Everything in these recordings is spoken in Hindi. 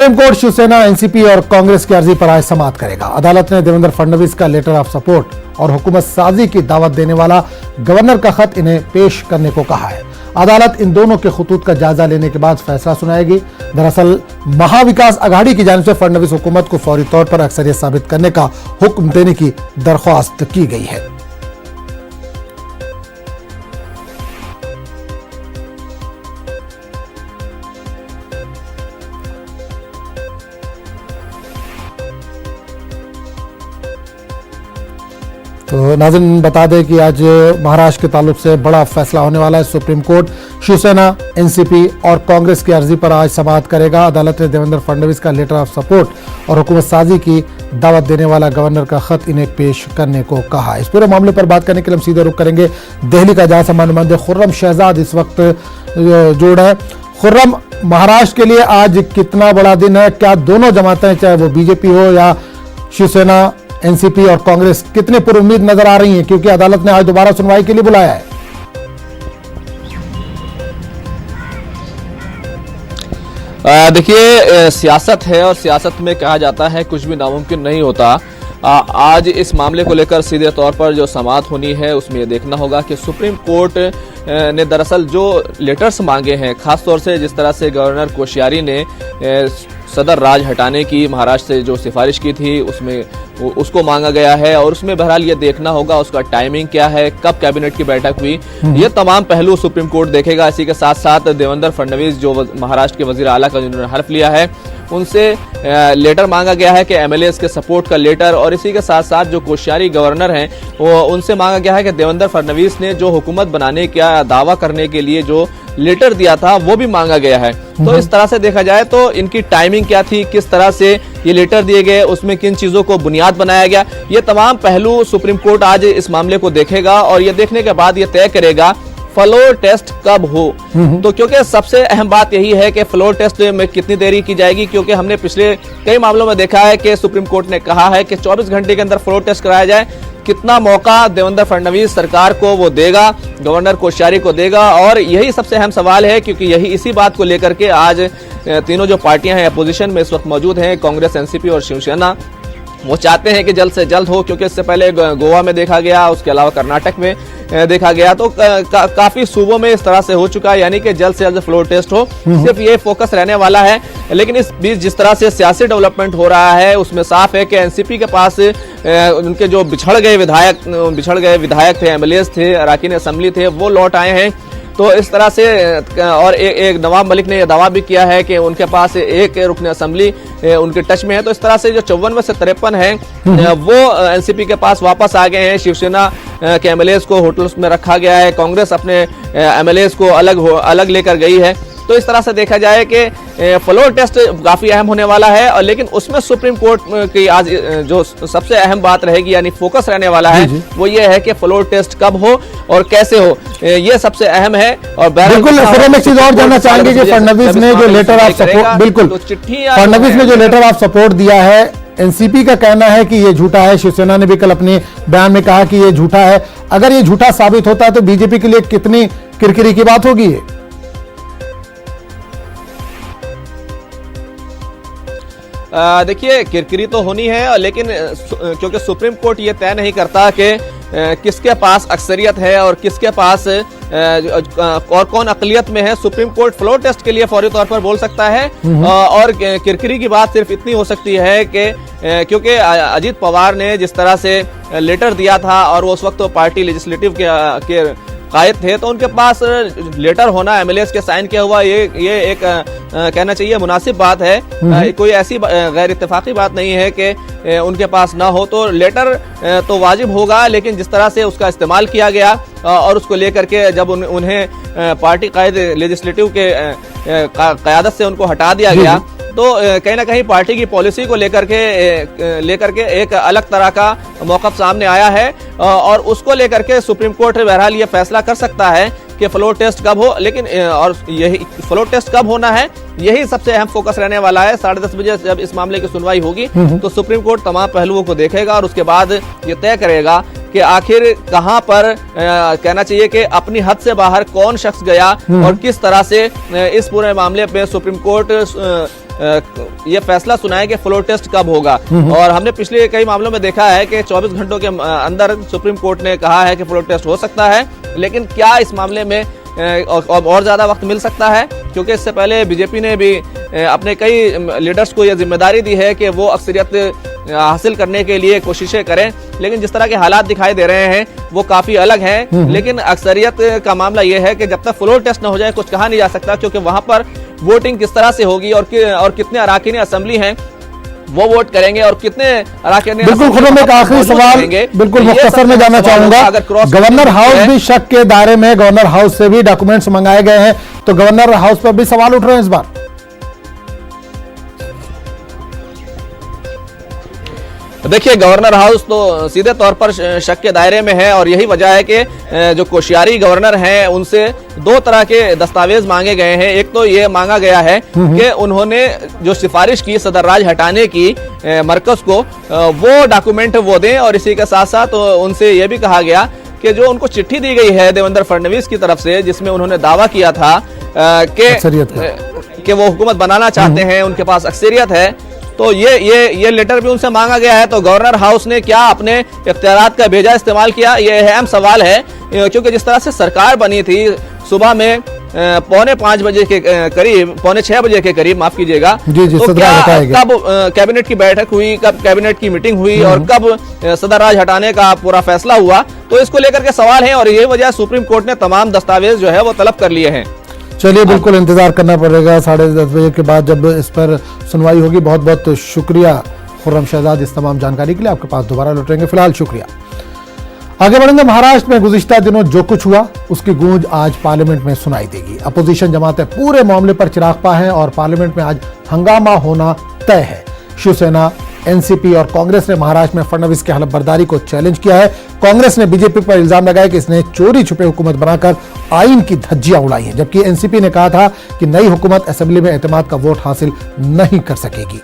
सुप्रीम कोर्ट शिवसेना, एनसीपी और कांग्रेस की अर्जी पर आज समाअत करेगा। अदालत ने देवेंद्र फडणवीस का लेटर ऑफ सपोर्ट और हुकूमत साजी की दावत देने वाला गवर्नर का खत इन्हें पेश करने को कहा है। अदालत इन दोनों के खतूत का जायजा लेने के बाद फैसला सुनाएगी। दरअसल महाविकास अघाड़ी की जानिब से फडणवीस हुकूमत को फौरी तौर पर अक्सरियत साबित करने का हुक्म देने की दरख्वास्त की गई है। तो नाज़रीन बता दें कि आज महाराष्ट्र के ताल्लुक से बड़ा फैसला होने वाला है। सुप्रीम कोर्ट शिवसेना, एनसीपी और कांग्रेस की अर्जी पर आज समाअत करेगा। अदालत ने देवेंद्र फडणवीस का लेटर ऑफ सपोर्ट और हुकूमत साजी की दावत देने वाला गवर्नर का खत इन्हें पेश करने को कहा। इस पूरे मामले पर बात करने के लिए हम सीधे रुख करेंगे दिल्ली का, जहां से नुमाइंदे खुर्रम शहजाद इस वक्त जोड़ है। खुर्रम, महाराष्ट्र के लिए आज कितना बड़ा दिन है? क्या दोनों जमातें, चाहे वो बीजेपी हो या शिवसेना, एनसीपी और कांग्रेस, कितने पुरुम्मीद नजर आ रही हैं, क्योंकि अदालत ने आज दोबारा सुनवाई के लिए बुलाया है? देखिए, सियासत है और सियासत में कहा जाता है कुछ भी नामुमकिन नहीं होता। आज इस मामले को लेकर सीधे तौर पर जो समाअत होनी है उसमें यह देखना होगा कि सुप्रीम कोर्ट ने दरअसल जो लेटर्स मांगे हैं, खासतौर से जिस तरह से गवर्नर कोश्यारी ने सदर राज हटाने की महाराष्ट्र से जो सिफारिश की थी उसको मांगा गया है, और उसमें बहरहाल ये देखना होगा उसका टाइमिंग क्या है, कब कैबिनेट की बैठक हुई, ये तमाम पहलू सुप्रीम कोर्ट देखेगा। इसी के साथ साथ देवेंद्र फडणवीस जो महाराष्ट्र के वजीर आला का जिन्होंने हल्फ लिया है, उनसे लेटर मांगा गया है कि एमएलए के सपोर्ट का लेटर, और इसी के साथ साथ जो कोश्यारी गवर्नर हैं उनसे मांगा गया है कि देवेंद्र फडणवीस ने जो हुकूमत बनाने का दावा करने के लिए जो लेटर दिया था वो भी मांगा गया है। तो इस तरह से देखा जाए तो इनकी टाइमिंग क्या थी, किस तरह से ये लेटर दिए गए, उसमें किन चीजों को बुनियाद बनाया गया, ये तमाम पहलू सुप्रीम कोर्ट आज इस मामले को देखेगा और ये देखने के बाद ये तय करेगा फ्लोर टेस्ट कब हो। तो क्योंकि सबसे अहम बात यही है कि फ्लोर टेस्ट में कितनी देरी की जाएगी, क्योंकि हमने पिछले कई मामलों में देखा है कि सुप्रीम कोर्ट ने कहा है कि 24 घंटे के अंदर फ्लोर टेस्ट कराया जाए। कितना मौका देवेंद्र फडणवीस सरकार को वो देगा, गवर्नर कोश्यारी को देगा, और यही सबसे अहम सवाल है, क्योंकि यही इसी बात को लेकर के आज तीनों जो पार्टियां हैं अपोजिशन में इस वक्त मौजूद हैं, कांग्रेस, एनसीपी और शिवसेना, वो चाहते हैं कि जल्द से जल्द हो, क्योंकि इससे पहले गोवा में देखा गया, उसके अलावा कर्नाटक में देखा गया, तो काफी सूबों में इस तरह से हो चुका है, यानी कि जल्द से जल्द फ्लोर टेस्ट हो, सिर्फ ये फोकस रहने वाला है। लेकिन इस बीच जिस तरह से सियासी डेवलपमेंट हो रहा है उसमें साफ है कि एनसीपी के पास उनके जो बिछड़ गए विधायक थे, एमएलए थे, अराकीन असेंबली थे, वो लौट आए हैं। तो इस तरह से और एक नवाब मलिक ने यह दावा भी किया है कि उनके पास एक रुकन असेंबली उनके टच में है। तो इस तरह से जो 54 में से 53 हैं वो एनसीपी के पास वापस आ गए हैं। शिवसेना के एमएलए को होटल्स में रखा गया है, कांग्रेस अपने एमएलए को अलग लेकर गई है। तो इस तरह से देखा जाए कि फ्लोर टेस्ट काफी अहम होने वाला है, और लेकिन उसमें सुप्रीम कोर्ट की आज जो सबसे अहम बात रहेगी, यानी फोकस रहने वाला है, वो ये है कि फ्लोर टेस्ट कब हो और कैसे हो, ये सबसे अहम है। और बिल्कुल एक चीज और जानना चाहेंगे कि फडणवीस ने जो लेटर ऑफ सपोर्ट, बिल्कुल फडणवीस ने जो लेटर ऑफ सपोर्ट दिया है, एनसीपी का कहना है कि ये झूठा है, शिवसेना ने भी कल अपने बयान में कहा कि ये झूठा है। अगर ये झूठा साबित होता है तो बीजेपी के लिए कितनी किरकिरी की बात होगी? देखिए, किरकिरी तो होनी है, लेकिन क्योंकि सुप्रीम कोर्ट ये तय नहीं करता कि किसके पास अक्सरियत है और किसके पास और कौन अकलियत में है। सुप्रीम कोर्ट फ्लोर टेस्ट के लिए फौरी तौर पर बोल सकता है, और किरकिरी की बात सिर्फ इतनी हो सकती है कि क्योंकि अजीत पवार ने जिस तरह से लेटर दिया था और वो उस वक्त तो पार्टी लेजिस्लेटिव के कायद थे, तो उनके पास लेटर होना, एमएलए के साइन किया हुआ, ये एक कहना चाहिए मुनासिब बात है। कोई ऐसी गैर इत्तेफाकी बात नहीं है कि उनके पास ना हो। तो लेटर तो वाजिब होगा, लेकिन जिस तरह से उसका इस्तेमाल किया गया और उसको लेकर के जब उन्हें पार्टी कायद लेजिस्लेटिव के क़यादत से उनको हटा दिया गया, तो कहीं ना कहीं पार्टी की पॉलिसी को लेकर के एक अलग तरह का मौक़िफ़ सामने आया है, और उसको लेकर के सुप्रीम कोर्ट बहरहाल ये फैसला कर सकता है कि फ्लोर टेस्ट कब हो। लेकिन और यही फ्लोर टेस्ट कब होना है, यही सबसे अहम फोकस रहने वाला है। 10:30 बजे जब इस मामले की सुनवाई होगी तो सुप्रीम कोर्ट तमाम पहलुओं को देखेगा और उसके बाद ये तय करेगा कि आखिर कहां पर कहना चाहिए कि अपनी हद से बाहर कौन शख्स गया और किस तरह से इस पूरे मामले पे सुप्रीम कोर्ट ये फैसला सुना है कि फ्लोर टेस्ट कब होगा। और हमने पिछले कई मामलों में देखा है कि 24 घंटों के अंदर सुप्रीम कोर्ट ने कहा है कि फ्लोर टेस्ट हो सकता है, लेकिन क्या इस मामले में और ज्यादा वक्त मिल सकता है? क्योंकि इससे पहले बीजेपी ने भी अपने कई लीडर्स को यह जिम्मेदारी दी है कि वो अक्सरियत हासिल करने के लिए कोशिशें करें, लेकिन जिस तरह के हालात दिखाई दे रहे हैं वो काफी अलग हैं। लेकिन अक्सरियत का मामला यह है कि जब तक फ्लोर टेस्ट न हो जाए कुछ कहा नहीं जा सकता, क्योंकि वहां पर वोटिंग किस तरह से होगी और कितने अराकीन असेंबली हैं वो वोट करेंगे और कितने अराकीन। बिल्कुल खुद में एक आखिरी सवाल बिल्कुल मुख्तसर में जाना चाहूंगा। गवर्नर हाउस भी शक के दायरे में, गवर्नर हाउस से भी डॉक्यूमेंट्स मंगाए गए हैं, तो गवर्नर हाउस पर भी सवाल उठ रहे हैं इस बार। देखिए, गवर्नर हाउस तो सीधे तौर पर शक के दायरे में है और यही वजह है कि जो कोश्यारी गवर्नर हैं उनसे दो तरह के दस्तावेज मांगे गए हैं। एक तो ये मांगा गया है कि उन्होंने जो सिफारिश की सदर राज हटाने की मरकज को, वो डॉक्यूमेंट वो दें, और इसी के साथ साथ उनसे ये भी कहा गया कि जो उनको चिट्ठी दी गई है देवेंद्र फडणवीस की तरफ से, जिसमें उन्होंने दावा किया था कि वो हुकूमत बनाना चाहते हैं, उनके पास अक्सरियत है, तो ये लेटर भी उनसे मांगा गया है। तो गवर्नर हाउस ने क्या अपने इख्तियारात का बेजा इस्तेमाल किया, ये अहम सवाल है। क्योंकि जिस तरह से सरकार बनी थी, सुबह में 4:45 बजे के करीब, 5:45 बजे के करीब, माफ कीजिएगा, तो कब कैबिनेट की बैठक हुई, कब कैबिनेट की मीटिंग हुई और कब सदर राज हटाने का पूरा फैसला हुआ, तो इसको लेकर के सवाल है। और यही वजह सुप्रीम कोर्ट ने तमाम दस्तावेज जो है वो तलब कर लिए हैं। चलिए, बिल्कुल इंतजार करना पड़ेगा 10:30 बजे के बाद जब इस पर सुनवाई होगी। बहुत बहुत शुक्रिया खुर्रम शहजाद इस तमाम जानकारी के लिए। आपके पास दोबारा लौटेंगे, फिलहाल शुक्रिया। आगे बढ़ेंगे। महाराष्ट्र में गुज़िश्ता दिनों जो कुछ हुआ उसकी गूंज आज पार्लियामेंट में सुनाई देगी। अपोजिशन जमातें पूरे मामले पर चिरागपा हैं और पार्लियामेंट में आज हंगामा होना तय है। शिवसेना, एनसीपी और कांग्रेस ने महाराष्ट्र में फडणवीस की हलफबर्दारी को चैलेंज किया है। कांग्रेस ने बीजेपी पर इल्जाम लगाया कि इसने चोरी छुपे हुकूमत बनाकर आइन की धज्जियां उड़ाई हैं, जबकि एनसीपी ने कहा था कि नई हुकूमत असेंबली में एतमाद का वोट हासिल नहीं कर सकेगी।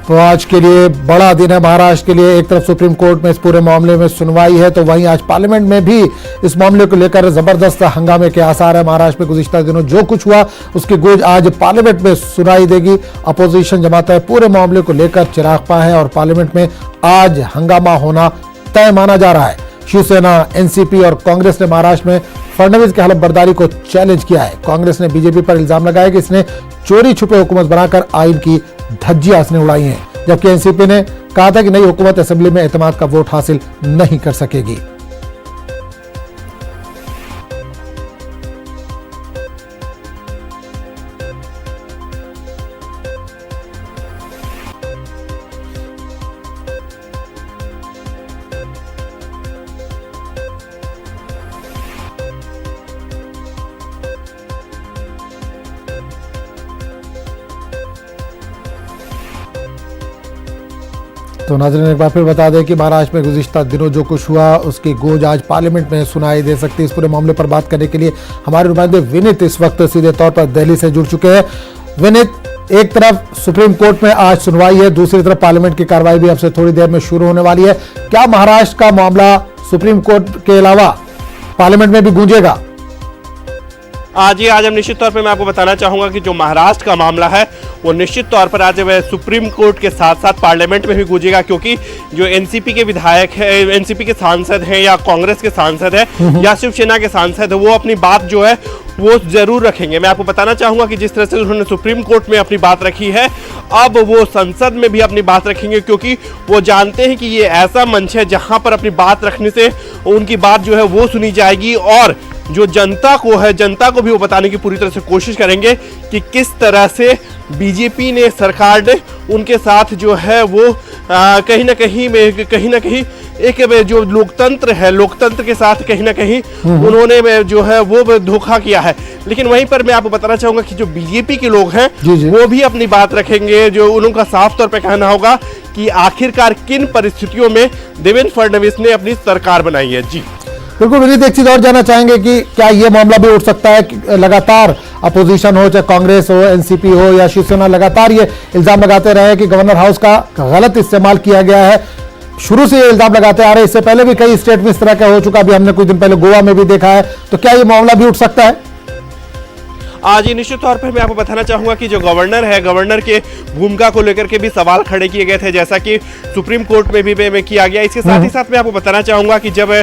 तो आज के लिए बड़ा दिन है महाराष्ट्र के लिए। एक तरफ सुप्रीम कोर्ट में इस पूरे मामले में सुनवाई है, तो वहीं आज पार्लियामेंट में भी इस मामले को लेकर जबरदस्त हंगामे के आसार है। महाराष्ट्र में गुज़िश्ता दिनों जो कुछ हुआ उसकी गूंज आज पार्लियामेंट में सुनाई देगी। अपोजिशन जमातें पूरे मामले को लेकर चिरागपा है और पार्लियामेंट में आज हंगामा होना तय माना जा रहा है। शिवसेना, एनसीपी और कांग्रेस ने महाराष्ट्र में फडणवीस की हलफबर्दारी को चैलेंज किया है। कांग्रेस ने बीजेपी पर इल्जाम लगाया कि इसने चोरी छुपे हुकूमत बनाकर आइन की धज्जियां इसने उड़ाई हैं, जबकि एनसीपी ने कहा था कि नई हुकूमत असेंबली में एतमाद का वोट हासिल नहीं कर सकेगी। तो नाज़रीन, एक बार फिर बता दें कि महाराष्ट्र में गुज़िश्ता दिनों जो कुछ हुआ उसकी गूंज आज पार्लियामेंट में सुनाई दे सकती है। इस पूरे मामले पर बात करने के लिए हमारे नुमाइंदे विनीत इस वक्त सीधे तौर पर दिल्ली से जुड़ चुके हैं। विनीत, एक तरफ सुप्रीम कोर्ट में आज सुनवाई है, दूसरी तरफ पार्लियामेंट की कार्रवाई भी अब से थोड़ी देर में शुरू होने वाली है। क्या महाराष्ट्र का मामला सुप्रीम कोर्ट के अलावा पार्लियामेंट में भी गूंजेगा? आज हम निश्चित तौर पे मैं आपको बताना चाहूंगा कि जो महाराष्ट्र का मामला है वो निश्चित तौर पर आज वह सुप्रीम कोर्ट के साथ साथ पार्लियामेंट में भी गूंजेगा, क्योंकि जो एनसीपी के विधायक है, एनसीपी के सांसद हैं या कांग्रेस के सांसद हैं या शिवसेना के सांसद है, वो अपनी बात जो है वो जरूर रखेंगे। मैं आपको बताना चाहूंगा कि जिस तरह से उन्होंने सुप्रीम कोर्ट में अपनी बात रखी है, अब वो संसद में भी अपनी बात रखेंगे, क्योंकि वो जानते हैं कि ये ऐसा मंच है जहां पर अपनी बात रखने से उनकी बात जो है वो सुनी जाएगी और जो जनता को है, जनता को भी वो बताने की पूरी तरह से कोशिश करेंगे कि किस तरह से बीजेपी ने, सरकार ने उनके साथ जो है वो कहीं ना कहीं एक जो लोकतंत्र है, लोकतंत्र के साथ कहीं ना कहीं उन्होंने जो है वो धोखा किया है। लेकिन वहीं पर मैं आपको बताना चाहूंगा कि जो बीजेपी के लोग हैं वो भी अपनी बात रखेंगे। जो उनका साफ तौर पे कहना होगा कि आखिरकार किन परिस्थितियों में देवेंद्र फडणवीस ने अपनी सरकार बनाई है। जी बिल्कुल विनीत, एक चीज और जानना चाहेंगे कि क्या ये मामला भी उठ सकता है कि लगातार अपोजिशन हो, चाहे कांग्रेस हो, एनसीपी हो या शिवसेना, लगातार ये इल्जाम लगाते रहे कि गवर्नर हाउस का गलत इस्तेमाल किया गया है शुरू से ये इल्जाम लगाते आ रहे हैं, इससे पहले भी कई स्टेट में इस तरह का हो चुका, अभी हमने कुछ दिन पहले गोवा में भी देखा है, तो क्या ये मामला भी उठ सकता है? आज ही निश्चित तौर पर मैं आपको बताना चाहूंगा कि जो गवर्नर है, गवर्नर के भूमिका को लेकर के भी सवाल खड़े किए गए थे, जैसा कि सुप्रीम कोर्ट में भी में किया गया। इसके साथ ही साथ मैं आपको बताना चाहूंगा कि जब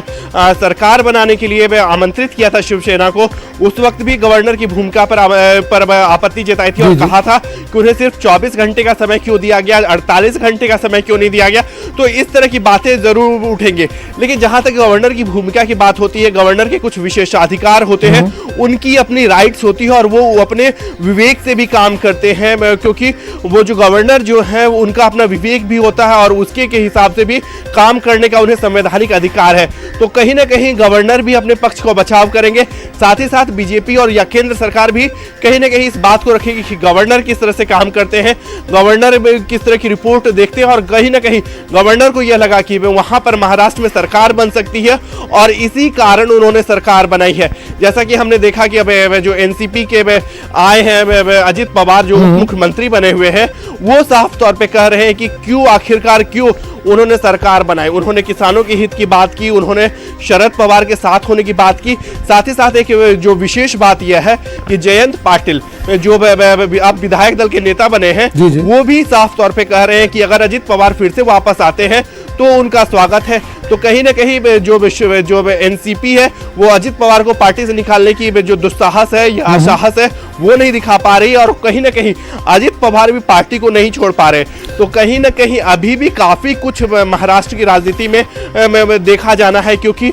सरकार बनाने के लिए आमंत्रित किया था शिवसेना को, उस वक्त भी गवर्नर की भूमिका पर आपत्ति जताई थी और कहा था कि उन्हें सिर्फ 24 घंटे का समय क्यों दिया गया, 48 घंटे का समय क्यों नहीं दिया गया। तो इस तरह की बातें जरूर उठेंगे, लेकिन जहां तक गवर्नर की भूमिका की बात होती है, गवर्नर के कुछ विशेषाधिकार होते हैं, उनकी अपनी राइट्स होती है और वो अपने विवेक से भी काम करते हैं, क्योंकि वो जो गवर्नर जो है उनका अपना विवेक भी होता है और उसके के हिसाब से भी काम करने का उन्हें संवैधानिक अधिकार है। तो कहीं ना कहीं गवर्नर भी अपने पक्ष को बचाव करेंगे, साथ ही साथ बीजेपी और या केंद्र सरकार भी कहीं ना कहीं इस बात को रखेगी कि गवर्नर किस तरह से काम करते हैं, गवर्नर किस तरह की रिपोर्ट देखते हैं, और कहीं ना कहीं गवर्नर को यह लगा कि वहां पर महाराष्ट्र में सरकार बन सकती है और इसी कारण उन्होंने सरकार बनाई है। जैसा कि हमने देखा कि अब जो एनसीपी के आए हैं अजित पवार जो मुख्यमंत्री बने हुए हैं, वो साफ तौर पे कह रहे हैं कि क्यों आखिरकार क्यों उन्होंने सरकार बनाई। उन्होंने किसानों के हित की बात की, उन्होंने शरद पवार के साथ होने की बात की, साथ ही साथ एक जो विशेष बात यह है कि जयंत पाटिल जो अब विधायक दल के नेता बने हैं, वो भी साफ तौर पे कह रहे हैं कि अगर अजित पवार फिर से वापस आते हैं तो उनका स्वागत है। तो कहीं ना कहीं जो एनसीपी है वो अजित पवार को पार्टी से निकालने की जो दुस्साहस है या साहस है वो नहीं दिखा पा रही, और कहीं ना कहीं अजित पवार भी पार्टी को नहीं छोड़ पा रहे। तो कहीं ना कहीं अभी भी काफी कुछ महाराष्ट्र की राजनीति में देखा जाना है, क्योंकि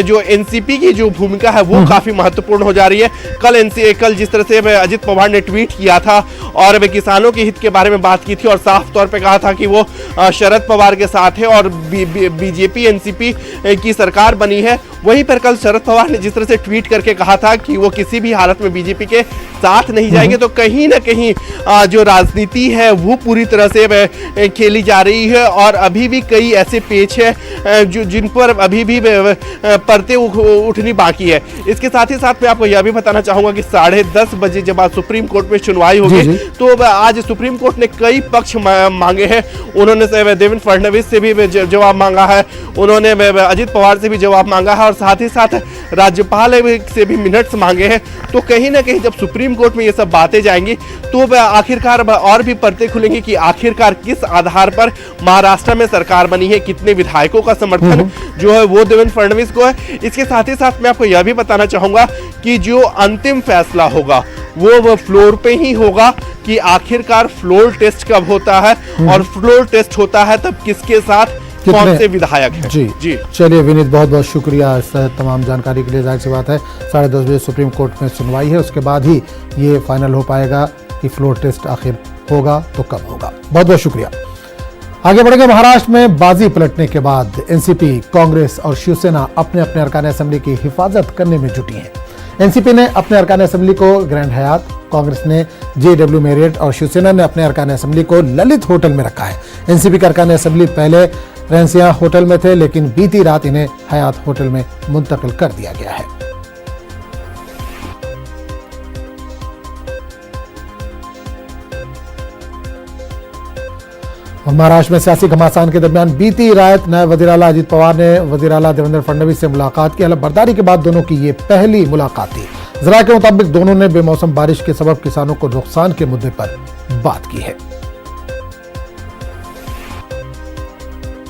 जो एनसीपी की जो भूमिका है वो काफी महत्वपूर्ण हो जा रही है। कल जिस तरह से अजित पवार ने ट्वीट किया था और वे किसानों के हित के बारे में बात की थी और साफ तौर पे कहा था कि वो शरद पवार के साथ है और बीजेपी एनसीपी की सरकार बनी है, वहीं पर कल शरद पवार ने जिस तरह से ट्वीट करके कहा था कि वो किसी भी हालत में बीजेपी के साथ नहीं जाएंगे। तो कहीं ना कहीं जो राजनीति है वो पूरी तरह से खेली जा रही है और अभी भी कई ऐसे पेच है जो जिन पर अभी भी परतें उठनी बाकी है। इसके साथ ही साथ मैं आपको यह भी बताना चाहूंगा कि 10:30 बजे जब आज सुप्रीम कोर्ट में सुनवाई होगी, तो आज सुप्रीम कोर्ट ने कई पक्ष मांगे हैं। उन्होंने देवेंद्र फडणवीस से भी जवाब मांगा है, उन्होंने अजित पवार से भी जवाब मांगा है और साथ ही साथ राज्यपाल से भी मिनट्स मांगे हैं। तो कहीं ना कहीं जब सुप्रीम कोर्ट में ये सब बातें जाएंगी तो आखिरकार और भी परतें खुलेंगी कि आखिरकार किस आधार पर महाराष्ट्र में सरकार बनी है, कितने विधायकों का समर्थन जो है वो देवेंद्र फडणवीस को है। इसके साथ ही साथ मैं आपको यह भी बताना चाहूंगा कि जो अंतिम फैसला होगा वो फ्लोर पे ही होगा कि आखिरकार फ्लोर टेस्ट कब होता है और फ्लोर टेस्ट होता है तब किसके साथ कौन से विधायक हैं। जी चलिए विनीत, बहुत बहुत शुक्रिया इस तमाम जानकारी के लिए। जाहिर सी बात है 10:30 बजे सुप्रीम कोर्ट में सुनवाई है, उसके बाद ही ये फाइनल हो पाएगा कि फ्लोर टेस्ट आखिर होगा तो कब होगा। बहुत बहुत शुक्रिया। आगे बढ़ेंगे। महाराष्ट्र में बाजी पलटने के बाद एनसीपी, कांग्रेस और शिवसेना अपने अपने अरकान असेंबली की हिफाजत करने में जुटी हैं। एनसीपी ने अपने अरकान असेंबली को ग्रैंड हयात, कांग्रेस ने JW मेरियट और शिवसेना ने अपने अरकान असेंबली को ललित होटल में रखा है। एनसीपी के अरकान असेंबली पहले रेंसिया होटल में थे, लेकिन बीती रात इन्हें हयात होटल में मुंतकिल कर दिया गया है। और महाराष्ट्र में सियासी घमासान के दरमियान बीती रात नायब वजीर आला अजित पवार ने वजीर आला देवेंद्र फडणवीस से मुलाकात की। हलफ बर्दारी के बाद दोनों की ये पहली मुलाकात थी। जरा के मुताबिक दोनों ने बेमौसम बारिश के सबब किसानों को नुकसान के मुद्दे पर बात की है।